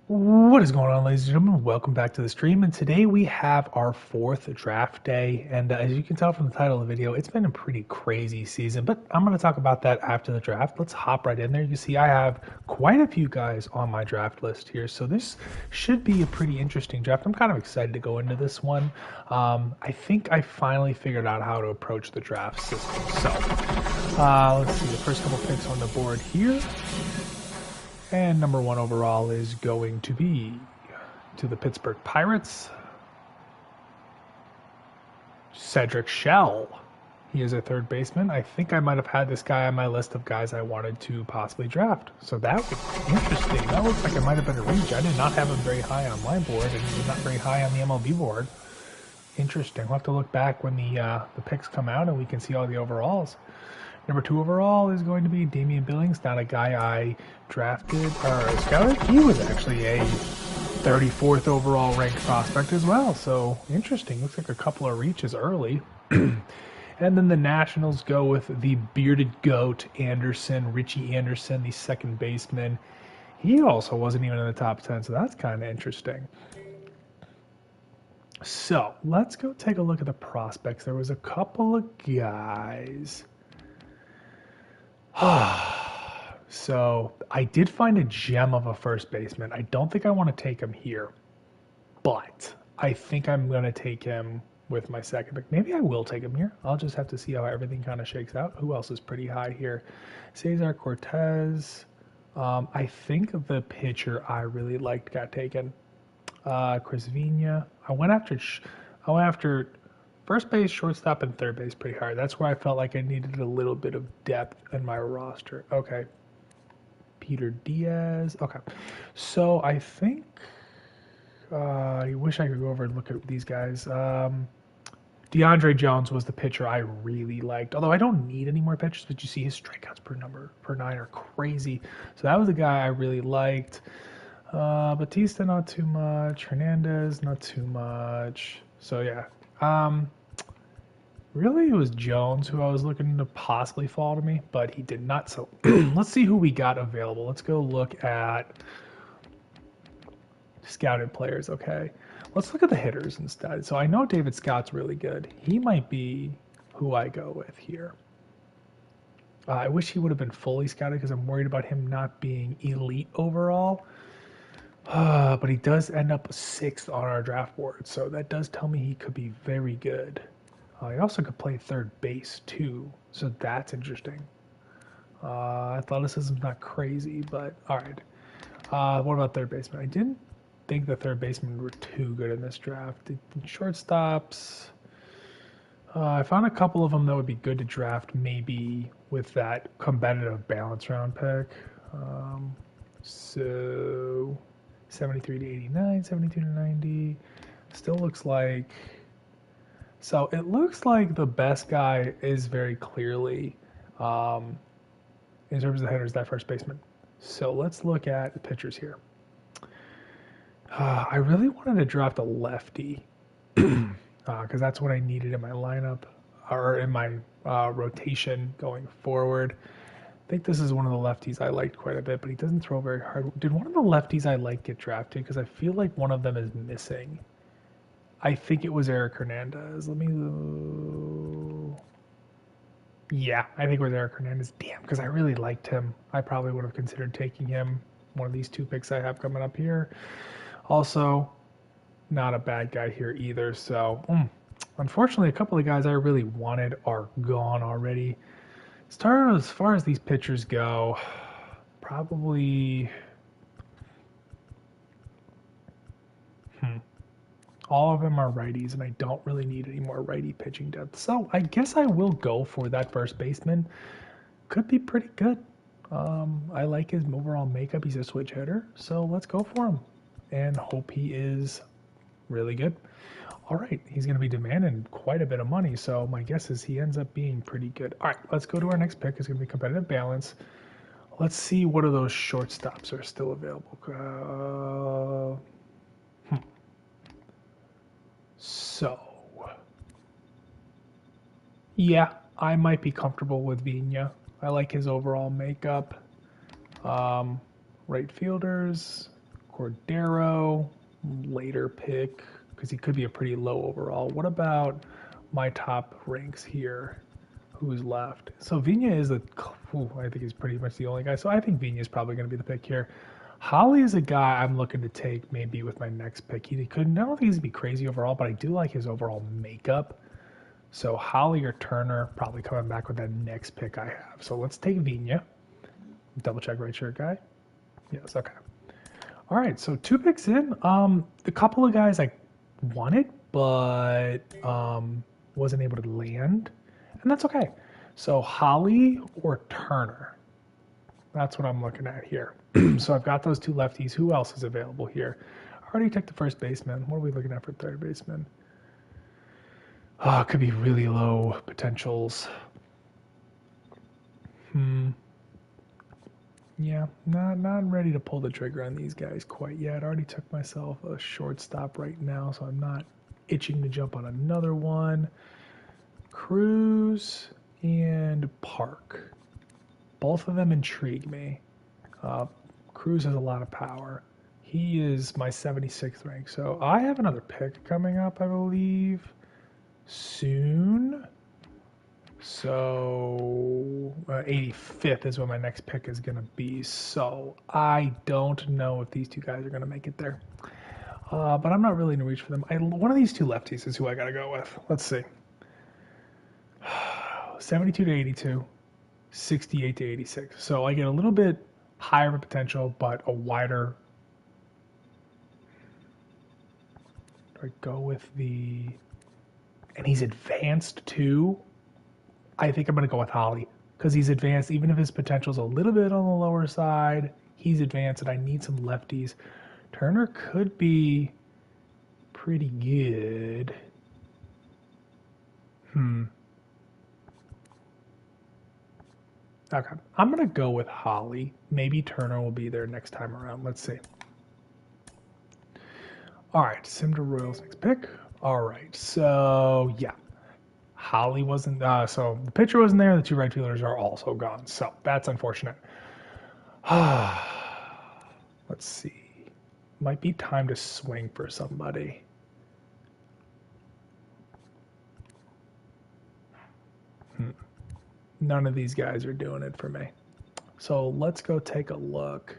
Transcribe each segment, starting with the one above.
What is going on, ladies and gentlemen? Welcome back to the stream. And today we have our fourth draft day. And as you can tell from the title of the video, it's been a pretty crazy season. But I'm going to talk about that after the draft. Let's hop right in there. You can see I have quite a few guys on my draft list here. So this should be a pretty interesting draft. I'm kind of excited to go into this one. I think I finally figured out how to approach the draft system. So let's see the first couple picks on the board here. And number one overall is going to be to the Pittsburgh Pirates, Cedric Shell. He is a third baseman. I think I might have had this guy on my list of guys I wanted to possibly draft. So that was interesting. That looks like it might have been a reach. I did not have him very high on my board, and he was not very high on the MLB board. Interesting. We'll have to look back when the picks come out and we can see all the overalls. Number two overall is going to be Damian Billings, not a guy I drafted or scouted. He was actually a 34th overall ranked prospect as well. So interesting. Looks like a couple of reaches early. And then the Nationals go with the bearded goat Anderson, Richie Anderson, the second baseman. He also wasn't even in the top 10, so that's kind of interesting. So let's go take a look at the prospects. There was a couple of guys. So I did find a gem of a first baseman. I don't think I want to take him here, but I think I'm going to take him with my second pick. Maybe I will take him here. I'll just have to see how everything kind of shakes out. Who else is pretty high here? Cesar Cortez. I think the pitcher I really liked got taken. Chris Vina. I went after first base, shortstop, and third base pretty hard. That's where I felt like I needed a little bit of depth in my roster. Okay. Peter Diaz. Okay. So I think I wish I could go over and look at these guys. DeAndre Jones was the pitcher I really liked. Although I don't need any more pitchers, but you see his strikeouts per nine are crazy. So that was a guy I really liked. Batista, not too much. Hernandez, not too much. So yeah. Really, it was Jones who I was looking to possibly fall to me, but he did not. So let's see who we got available. Let's go look at scouted players. Okay, let's look at the hitters instead. So I know David Scott's really good. He might be who I go with here. I wish he would have been fully scouted because I'm worried about him not being elite overall. But he does end up sixth on our draft board, so that does tell me he could be very good. He also could play third base too, so that's interesting. Athleticism's not crazy, but all right. What about third baseman? I didn't think the third basemen were too good in this draft. The shortstops, I found a couple of them that would be good to draft, maybe with that competitive balance round pick. So 73 to 89, 72 to 90. Still looks like. So it looks like the best guy is very clearly, in terms of the hitters, that first baseman. So let's look at the pitchers here. I really wanted to draft a lefty because that's what I needed in my lineup or in my rotation going forward. I think this is one of the lefties I liked quite a bit, but he doesn't throw very hard. Did one of the lefties I like get drafted? Because I feel like one of them is missing. I think it was Eric Hernandez. Yeah, I think it was Eric Hernandez. Damn, because I really liked him. I probably would have considered taking him. One of these two picks I have coming up here. Also, not a bad guy here either. So, unfortunately, a couple of guys I really wanted are gone already. As far as these pitchers go, probably all of them are righties, and I don't really need any more righty pitching depth. So I guess I will go for that first baseman. Could be pretty good. I like his overall makeup. He's a switch hitter, so let's go for him and hope he is really good. All right, he's going to be demanding quite a bit of money, so my guess is he ends up being pretty good. All right, let's go to our next pick. It's going to be competitive balance. Let's see what of those shortstops are still available. So, yeah, I might be comfortable with Vina. I like his overall makeup. Right fielders, Cordero, later pick, because he could be a pretty low overall. What about my top ranks here? Who's left? So Vina is I think he's pretty much the only guy. So I think Vina is probably going to be the pick here. Holly is a guy I'm looking to take maybe with my next pick. He couldn't. I don't think he's gonna be crazy overall, but I do like his overall makeup. So Holly or Turner probably coming back with that next pick I have. So let's take Vina. Double check right shirt guy. Yes, okay. All right, so 2 picks in. A couple of guys I wanted, but wasn't able to land, and that's okay. So Holly or Turner. That's what I'm looking at here. So I've got those 2 lefties. Who else is available here? I already took the first baseman. What are we looking at for third baseman? Oh, it could be really low potentials. Yeah, not ready to pull the trigger on these guys quite yet. I already took myself a shortstop right now, so I'm not itching to jump on another one. Cruz and Park. Both of them intrigue me. Cruz has a lot of power. He is my 76th rank, so I have another pick coming up, I believe, soon. So 85th is what my next pick is going to be. So I don't know if these 2 guys are going to make it there. But I'm not really in reach for them. One of these 2 lefties is who I got to go with. Let's see. 72 to 82, 68 to 86. So I get a little bit higher of a potential, but a wider. Do I go with the... And he's advanced too. I think I'm going to go with Holly because he's advanced. Even if his potential's a little bit on the lower side, he's advanced, and I need some lefties. Turner could be pretty good. Okay, I'm going to go with Holly. Maybe Turner will be there next time around. Let's see. All right, Cinder Royals next pick. All right, so yeah. Holly wasn't, so the pitcher wasn't there. The 2 right fielders are also gone. So that's unfortunate. Let's see. Might be time to swing for somebody. None of these guys are doing it for me. So let's go take a look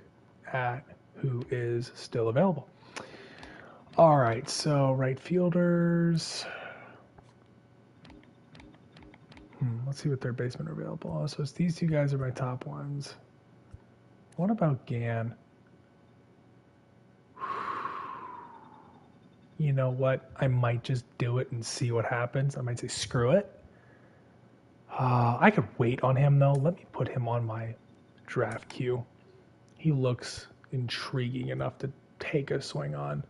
at who is still available. All right, so right fielders. Let's see what third basemen are available. Oh, so it's these 2 guys are my top ones. What about Gann? You know what? I might just do it and see what happens. I might say screw it. I could wait on him though. Let me put him on my draft queue. He looks intriguing enough to take a swing on.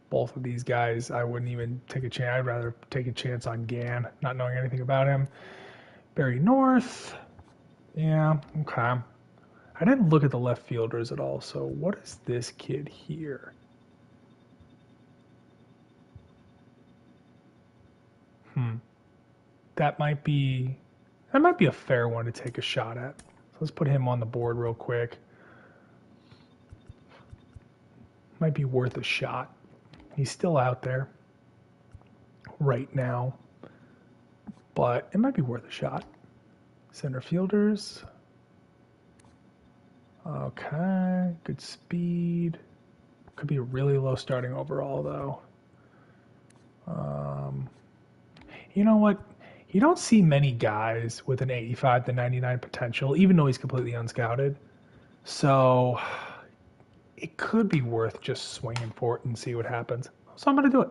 Both of these guys, I wouldn't even take a chance. I'd rather take a chance on Gann, not knowing anything about him. Barry North. Yeah, okay. I didn't look at the left fielders at all, so what is this kid here? That might be a fair one to take a shot at. So let's put him on the board real quick. Might be worth a shot. He's still out there right now, but it might be worth a shot. Center fielders. Okay, good speed. Could be a really low starting overall though. You know what? You don't see many guys with an 85 to 99 potential, even though he's completely unscouted. So it could be worth just swinging for it and see what happens. So I'm going to do it.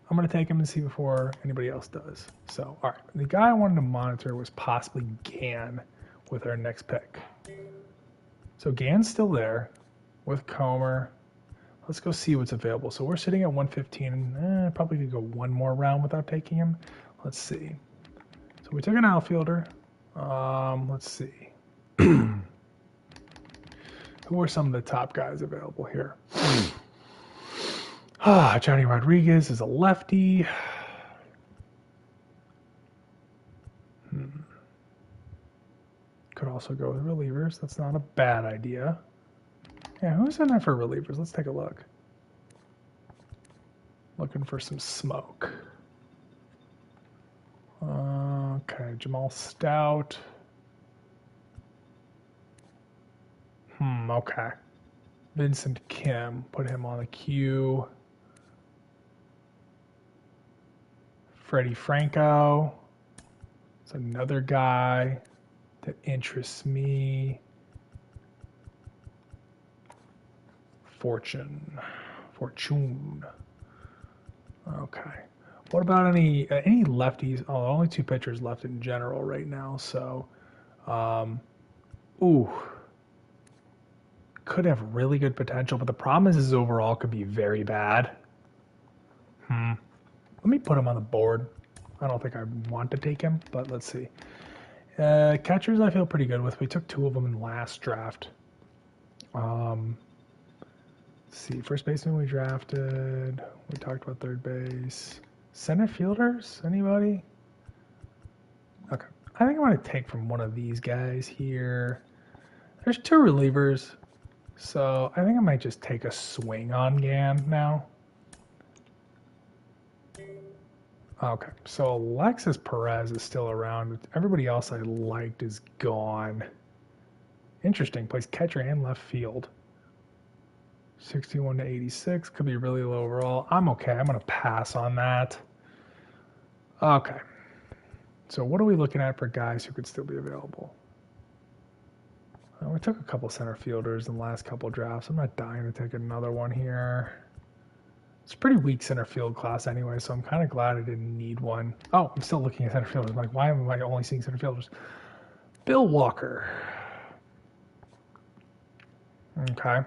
I'm going to take him and see before anybody else does. So, all right. The guy I wanted to monitor was possibly Gann with our next pick. So Gann's still there with Comer. Let's go see what's available. So we're sitting at 115. Probably could go one more round without taking him. Let's see. So we took an outfielder. Let's see. Who are some of the top guys available here? Johnny Rodriguez is a lefty. Could also also go with relievers. That's not a bad idea. Yeah, who's in there for relievers? Let's take a look. Looking for some smoke. Okay, Jamal Stout. Okay. Vincent Kim, put him on the queue. Freddie Franco. It's another guy that interests me. Fortune. Okay. What about any lefties? Oh, only 2 pitchers left in general right now. So, ooh, could have really good potential, but the problem is his overall could be very bad. Let me put him on the board. I don't think I want to take him, but let's see. Catchers I feel pretty good with. We took 2 of them in last draft. Let's see, first baseman we drafted. We talked about third base. Center fielders? Anybody? Okay. I think I'm going to take from one of these guys here. There's 2 relievers. So I think I might just take a swing on Gann now. Okay. So Alexis Perez is still around. Everybody else I liked is gone. Interesting. Plays catcher and left field. 61 to 86. Could be really low overall. I'm okay. I'm going to pass on that. Okay. So what are we looking at for guys who could still be available? We took a couple center fielders in the last couple drafts. I'm not dying to take another one here. It's a pretty weak center field class anyway, so I'm kind of glad I didn't need one. Oh, I'm still looking at center fielders. I'm like, why am I only seeing center fielders? Bill Walker. Okay.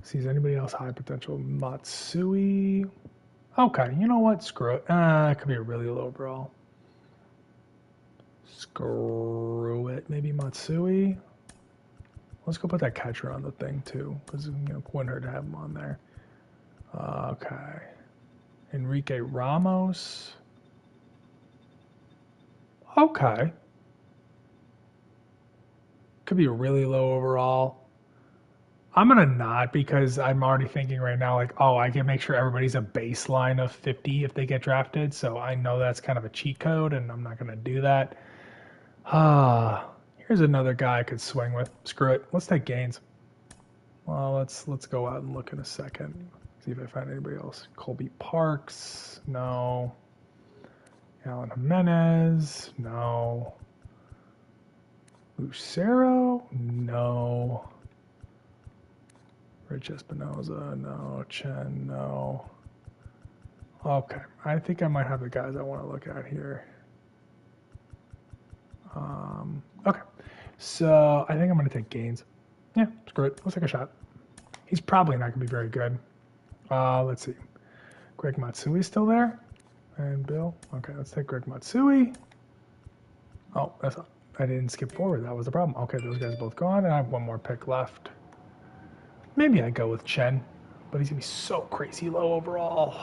Sees anybody else high potential? Matsui. Okay, you know what? Screw it. It could be a really low overall. Screw it. Maybe Matsui. Let's go put that catcher on the thing too, because wouldn't hurt to have him on there. Okay. Enrique Ramos. Okay. Could be a really low overall. I'm going to not, because I'm already thinking right now, like, oh, I can make sure everybody's a baseline of 50 if they get drafted. So I know that's kind of a cheat code, and I'm not going to do that. Here's another guy I could swing with. Screw it. Let's take Gaines. Well, let's go out and look in a second. See if I find anybody else. Colby Parks. No. Alan Jimenez. No. Lucero. No. Rich Espinoza. No. Chen. No. Okay. I think I might have the guys I want to look at here. Okay. So I think I'm going to take Gaines. Yeah, screw it. Let's take a shot. He's probably not going to be very good. Let's see. Greg Matsui's still there? And Bill? Okay, let's take Greg Matsui. Oh, I didn't skip forward. That was the problem. Okay, those guys are both gone, and I have one more pick left. Maybe I go with Chen, but he's going to be so crazy low overall.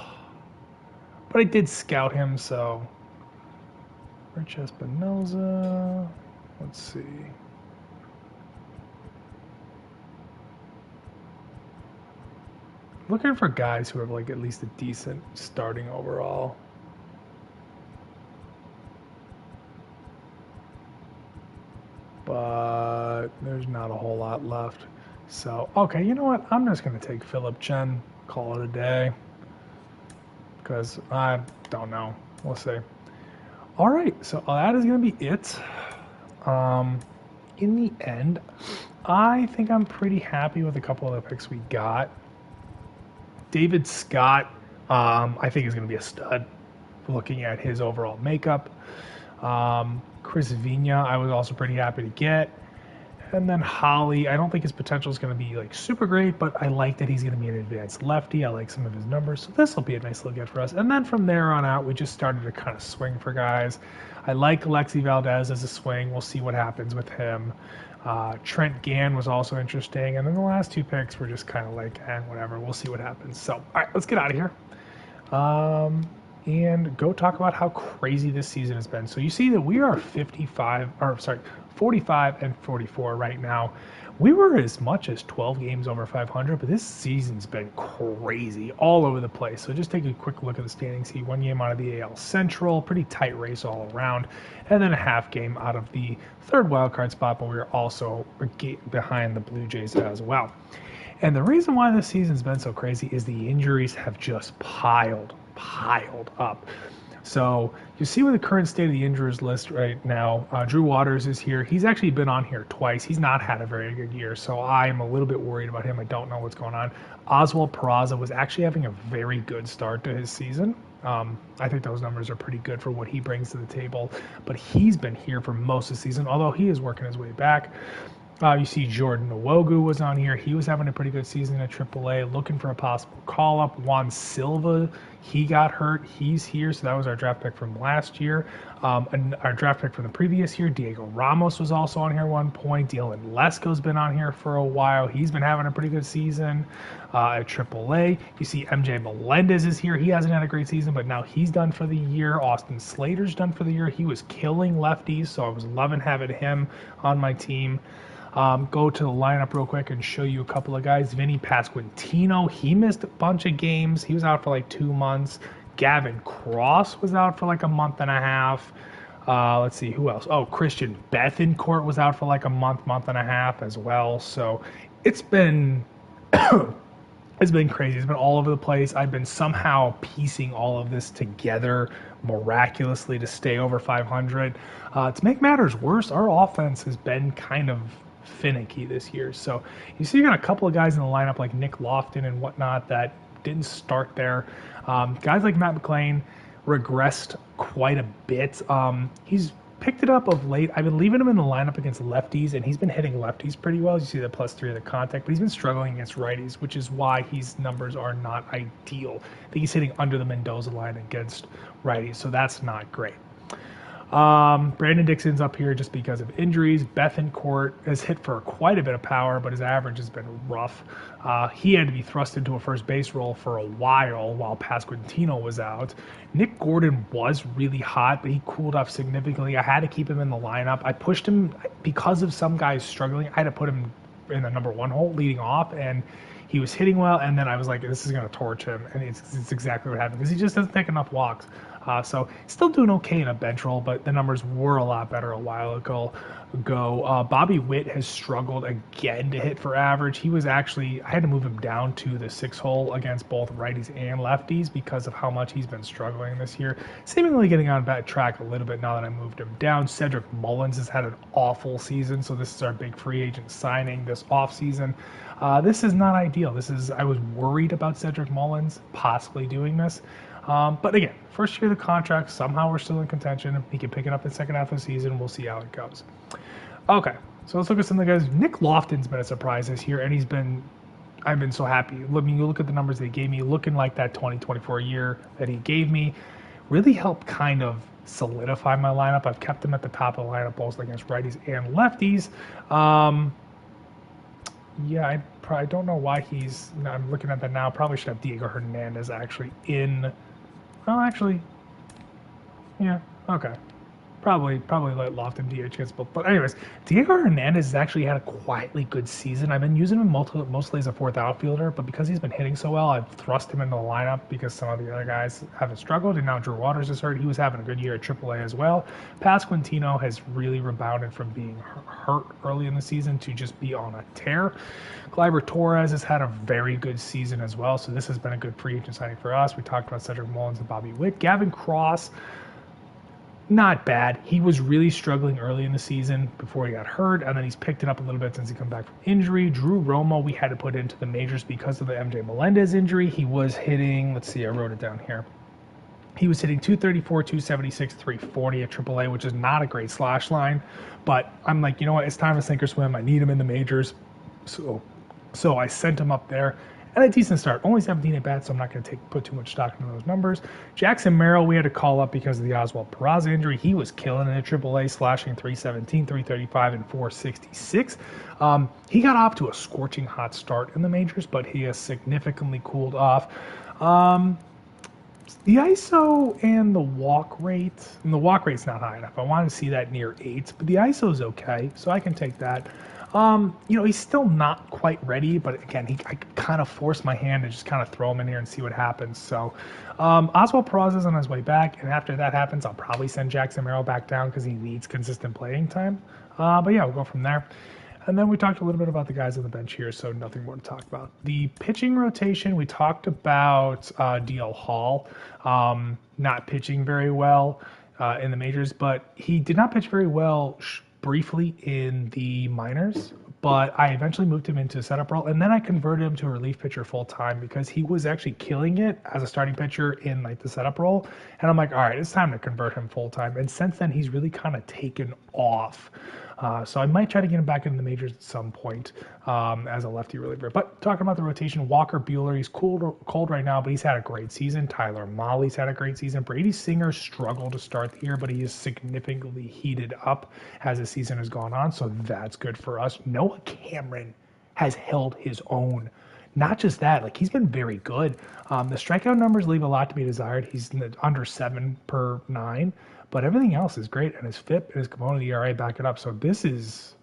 But I did scout him, so... Rich Espinoza. Let's see. Looking for guys who have like at least a decent starting overall. But there's not a whole lot left. So, okay, you know what? I'm just going to take Philip Chen, call it a day. Because I don't know. We'll see. All right, so that is going to be it. In the end, I think I'm pretty happy with a couple of the picks we got. David Scott, I think is going to be a stud. Looking at his overall makeup. Chris Vina, I was also pretty happy to get. And then Holly, I don't think his potential is going to be like super great, but I like that he's going to be an advanced lefty. I like some of his numbers, so this will be a nice little get for us. And then from there on out, we just started to kind of swing for guys. I like Alexi Valdez as a swing. We'll see what happens with him. Trent Gann was also interesting. And then the last 2 picks were just kind of like, whatever. We'll see what happens. So, all right, let's get out of here. and go talk about how crazy this season has been. So you see that we are 45 and 44 right now. We were as much as 12 games over 500, but this season's been crazy all over the place. So just take a quick look at the standings. See, one game out of the AL Central, pretty tight race all around, and then a half game out of the third wildcard spot, but we are also behind the Blue Jays as well. And the reason why this season's been so crazy is the injuries have just piled up. So you see with the current state of the injuries list right now, Drew Waters is here. He's actually been on here twice. He's not had a very good year, so I'm a little bit worried about him. I don't know what's going on. Oswald Peraza was actually having a very good start to his season. I think those numbers are pretty good for what he brings to the table, but he's been here for most of the season, although he is working his way back. You see Jordan Nwogu was on here. He was having a pretty good season at AAA, looking for a possible call-up. Juan Silva, he got hurt. He's here, so that was our draft pick from last year. And our draft pick from the previous year, Diego Ramos was also on here at one point. Dylan Lesko's been on here for a while. He's been having a pretty good season at AAA. You see MJ Melendez is here. He hasn't had a great season, but now he's done for the year. Austin Slater's done for the year. He was killing lefties, so I was loving having him on my team. Go to the lineup real quick and show you a couple of guys. Vinny Pasquantino, he missed a bunch of games. He was out for like 2 months. Gavin Cross was out for like a month and a half. Let's see, who else? Oh, Christian Bethancourt was out for like a month and a half as well. So it's been it's been crazy. It's been all over the place. I've been somehow piecing all of this together miraculously to stay over 500. To make matters worse, our offense has been kind of finicky this year. So you see you got a couple of guys in the lineup like Nick Lofton and whatnot that didn't start there. Guys like Matt McLean regressed quite a bit. He's picked it up of late. I've been leaving him in the lineup against lefties, and he's been hitting lefties pretty well. You see the +3 of the contact, but he's been struggling against righties, which is why his numbers are not ideal. I think he's hitting under the Mendoza line against righties, so that's not great. Brandon Dixon's up here just because of injuries. Bethancourt has hit for quite a bit of power, but his average has been rough. He had to be thrust into a first base role for a while Pasquantino was out. Nick Gordon was really hot, but he cooled off significantly. I had to keep him in the lineup. I pushed him because of some guys struggling. I had to put him in the number 1 hole leading off, and he was hitting well, and then I was like, this is going to torch him, and it's exactly what happened because he just doesn't take enough walks. So still doing okay in a bench role, but the numbers were a lot better a while ago. Bobby Witt has struggled again to hit for average. He was actually, I had to move him down to the 6 hole against both righties and lefties because of how much he's been struggling this year. Seemingly getting on bad track a little bit now that I moved him down. Cedric Mullins has had an awful season, so this is our big free agent signing this offseason. This is not ideal. I was worried about Cedric Mullins possibly doing this. But again, first year of the contract, somehow we're still in contention. He can pick it up in the second half of the season. We'll see how it goes. Okay, so let's look at some of the guys. Nick Lofton's been a surprise this year, and I've been so happy. I mean, you look at the numbers they gave me, looking like that 2024 year that he gave me, really helped kind of solidify my lineup. I've kept him at the top of the lineup, both against righties and lefties. Yeah, I don't know why I'm looking at that now. Probably should have Diego Hernandez actually in. Oh, actually, yeah, okay. Probably let Lofton DH against both. But anyways, Diego Hernandez has actually had a quietly good season. I've been using him mostly as a 4th outfielder, but because he's been hitting so well, I've thrust him into the lineup because some of the other guys haven't struggled, and now Drew Waters is hurt. He was having a good year at AAA as well. Pasquantino has really rebounded from being hurt early in the season to just be on a tear. Gleyber Torres has had a very good season as well, so this has been a good free agent signing for us. We talked about Cedric Mullins and Bobby Witt. Gavin Cross, not bad. He was really struggling early in the season before he got hurt, and then he's picked it up a little bit since he come back from injury. Drew Romo, we had to put into the majors because of the MJ Melendez injury. He was hitting, let's see, I wrote it down here. He was hitting 234, 276, 340 at AAA, which is not a great slash line, but I'm like, you know what, it's time to sink or swim. I need him in the majors. So I sent him up there. And a decent start. Only 17 at bats, so I'm not going to put too much stock into those numbers. Jackson Merrill, we had to call up because of the Oswald Peraza injury. He was killing it at AAA, slashing 317, 335, and 466. He got off to a scorching hot start in the majors, but he has significantly cooled off. The ISO and the walk rate, and the walk rate's not high enough. I want to see that near 8, but the ISO is okay, so I can take that. He's still not quite ready, but again, I kind of force my hand and just kind of throw him in here and see what happens. So, Oswald Peraza is on his way back, and after that happens, I'll probably send Jackson Merrill back down because he needs consistent playing time. But yeah, we'll go from there. And then we talked a little bit about the guys on the bench here, so nothing more to talk about. The pitching rotation, we talked about DL Hall not pitching very well in the majors, but he did not pitch very well briefly in the minors. But I eventually moved him into a setup role, and then I converted him to a relief pitcher full time because he was actually killing it as a starting pitcher in like the setup role. And I'm like, all right, it's time to convert him full time. And since then, he's really kind of taken off. So I might try to get him back into the majors at some point as a lefty reliever. But talking about the rotation, Walker Buehler, he's cold right now, but he's had a great season. Tyler Mahle's had a great season. Brady Singer struggled to start the year, but he is significantly heated up as the season has gone on. So that's good for us. Noah Cameron has held his own. Not just that, like he's been very good. The strikeout numbers leave a lot to be desired. He's under 7 per 9. But everything else is great, and his FIP and his component ERA back it up. So this is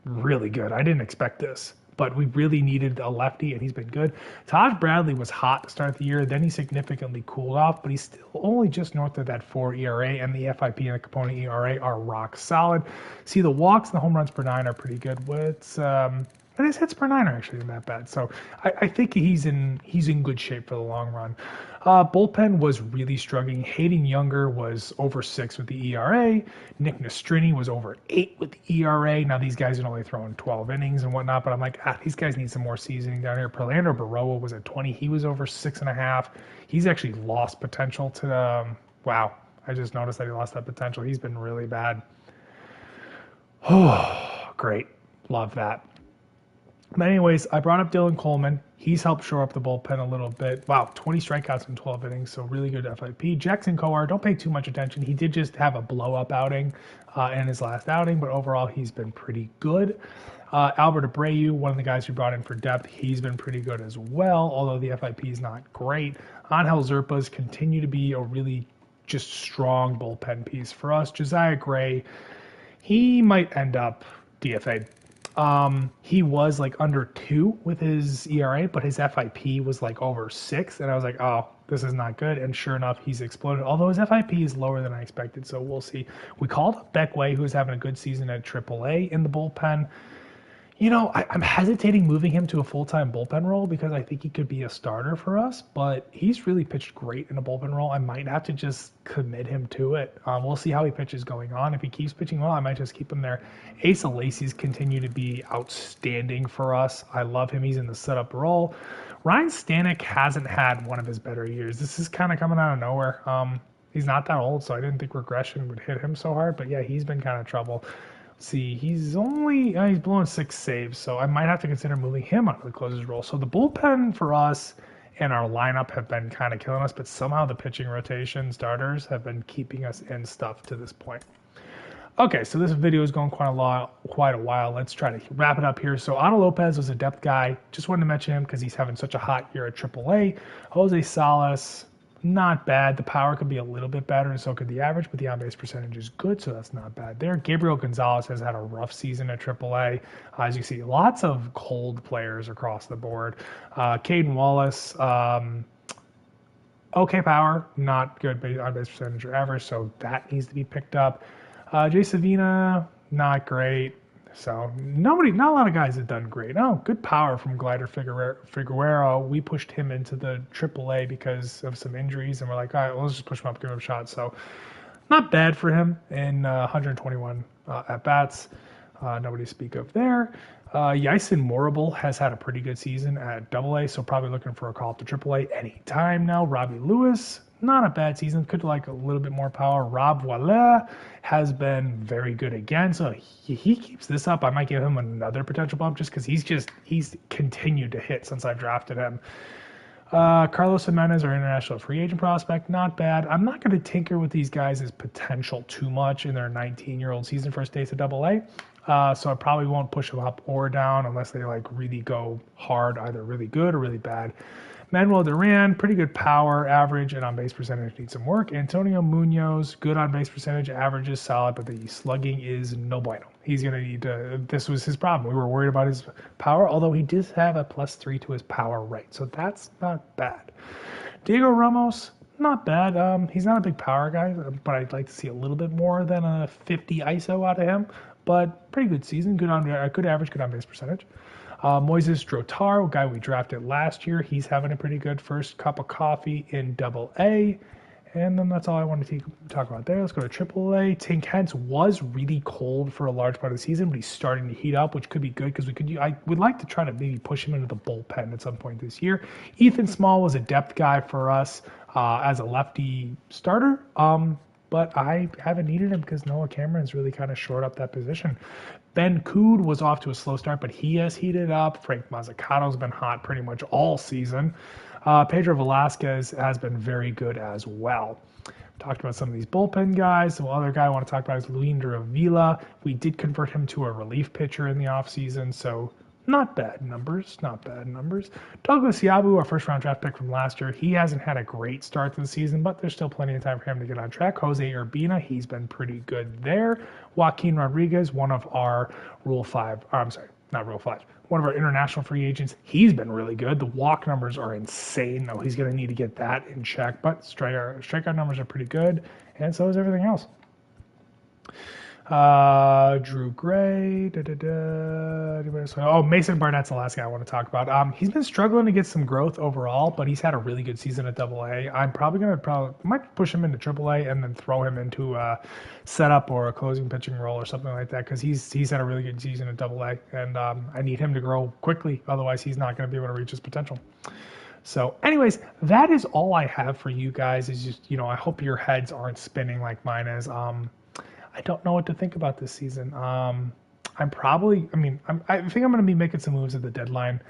really good. I didn't expect this, but we really needed a lefty, and he's been good. Taj Bradley was hot to start the year. Then he significantly cooled off, but he's still only just north of that 4 ERA, and the FIP and the component ERA are rock solid. See, the walks and the home runs per 9 are pretty good. And his hits per 9 are actually not that bad. So I think he's in good shape for the long run. Bullpen was really struggling. Hayden Younger was over 6 with the ERA. Nick Nastrini was over 8 with the ERA. Now these guys are only throwing 12 innings and whatnot, but I'm like, these guys need some more seasoning down here. Perlander Baroa was at 20. He was over 6.5. He's actually lost potential to wow. I just noticed that he lost that potential. He's been really bad. Oh, great. Love that. But anyways, I brought up Dylan Coleman. He's helped shore up the bullpen a little bit. Wow, 20 strikeouts in 12 innings, so really good FIP. Jackson Kowar, don't pay too much attention. He did just have a blow-up outing in his last outing, but overall he's been pretty good. Albert Abreu, one of the guys we brought in for depth, he's been pretty good as well, although the FIP is not great. Angel Zerpas continue to be a really just strong bullpen piece for us. Josiah Gray, he might end up DFA'd. He was like under 2 with his ERA, but his FIP was like over 6. And I was like, oh, this is not good. And sure enough, he's exploded. Although his FIP is lower than I expected. So we'll see. We called up Beck Way, who's having a good season at AAA in the bullpen. You know, I'm hesitating moving him to a full-time bullpen role because I think he could be a starter for us, but he's really pitched great in a bullpen role. I might have to just commit him to it. We'll see how he pitches going on. If he keeps pitching well, I might just keep him there. Asa Lacy's continue to be outstanding for us. I love him. He's in the setup role. Ryan Stanek hasn't had one of his better years. This is kind of coming out of nowhere. He's not that old, so I didn't think regression would hit him so hard, but yeah, he's been kind of trouble. See, he's blowing 6 saves, so I might have to consider moving him out of the closer's role. So the bullpen for us and our lineup have been kind of killing us, but somehow the pitching rotation starters have been keeping us in stuff to this point. Okay, so this video is going quite a while. Let's try to wrap it up here. So Otto Lopez was a depth guy. Just wanted to mention him because he's having such a hot year at AAA. Jose Salas, not bad. The power could be a little bit better, and so could the average, but the on-base percentage is good, so that's not bad there. Gabriel Gonzalez has had a rough season at AAA. As you see, lots of cold players across the board. Caden Wallace, okay power, not good on-base percentage or average, so that needs to be picked up. Jay Savina, not great. So not a lot of guys have done great. Oh, good power from Glider Figueroa. We pushed him into the AAA because of some injuries, and we're like, all right, well, let's just push him up, give him a shot. So not bad for him in 121 at-bats. Nobody to speak of there. Yasin Morrible has had a pretty good season at AA, so probably looking for a call up to AAA anytime now. Robbie Lewis, not a bad season. Could like a little bit more power. Rob Voila has been very good again. So he keeps this up, I might give him another potential bump just because he's continued to hit since I've drafted him. Carlos Jimenez, our international free agent prospect, not bad. I'm not going to tinker with these guys' potential too much in their 19-year-old season first days at AA. So I probably won't push him up or down unless they like really go hard, either really good or really bad. Manuel Duran, pretty good power, average, and on base percentage needs some work. Antonio Munoz, good on base percentage, average is solid, but the slugging is no bueno. He's going to need to, this was his problem. We were worried about his power, although he does have a +3 to his power rate, so that's not bad. Diego Ramos, not bad. He's not a big power guy, but I'd like to see a little bit more than a 50 ISO out of him. But pretty good season, good average, good on base percentage. Moises Drotar, a guy we drafted last year, he's having a pretty good first cup of coffee in Double A. And then that's all I wanted to talk about there. Let's go to AAA. Tink Hence was really cold for a large part of the season, but he's starting to heat up, which could be good because I would like to try to maybe push him into the bullpen at some point this year. Ethan Small was a depth guy for us as a lefty starter, but I haven't needed him because Noah Cameron's really kind of shored up that position. Ben Cood was off to a slow start, but he has heated up. Frank Mazzicato's been hot pretty much all season. Pedro Velasquez has been very good as well. Talked about some of these bullpen guys. The other guy I want to talk about is Luinder Avila. We did convert him to a relief pitcher in the offseason, so not bad numbers, not bad numbers. Douglas Yabu, our first round draft pick from last year, he hasn't had a great start to the season, but there's still plenty of time for him to get on track. Jose Urbina, he's been pretty good there. Joaquin Rodriguez, one of our one of our international free agents, he's been really good. The walk numbers are insane, though. He's going to need to get that in check, but strikeout numbers are pretty good, and so is everything else. Drew Gray. Oh, Mason Barnett's the last guy I want to talk about. He's been struggling to get some growth overall, but he's had a really good season at Double A. I'm might push him into Triple A and then throw him into a setup or a closing pitching role or something like that because he's had a really good season at Double A, and I need him to grow quickly. Otherwise, he's not going to be able to reach his potential. So anyways, that is all I have for you guys. Is just, I hope your heads aren't spinning like mine is. I don't know what to think about this season. I think I'm going to be making some moves at the deadline.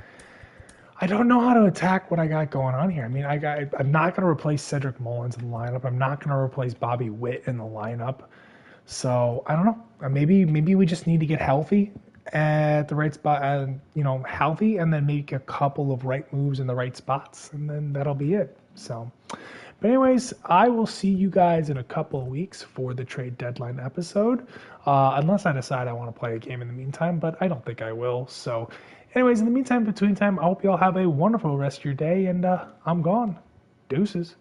I don't know how to attack what I got going on here. I'm not going to replace Cedric Mullins in the lineup. I'm not going to replace Bobby Witt in the lineup. So I don't know. Maybe we just need to get healthy at the right spot, healthy, and then make a couple of right moves in the right spots, and then that'll be it. So. But anyways, I will see you guys in a couple of weeks for the trade deadline episode, unless I decide I want to play a game in the meantime, but I don't think I will. So anyways, in the meantime, between time, I hope you all have a wonderful rest of your day, and I'm gone. Deuces.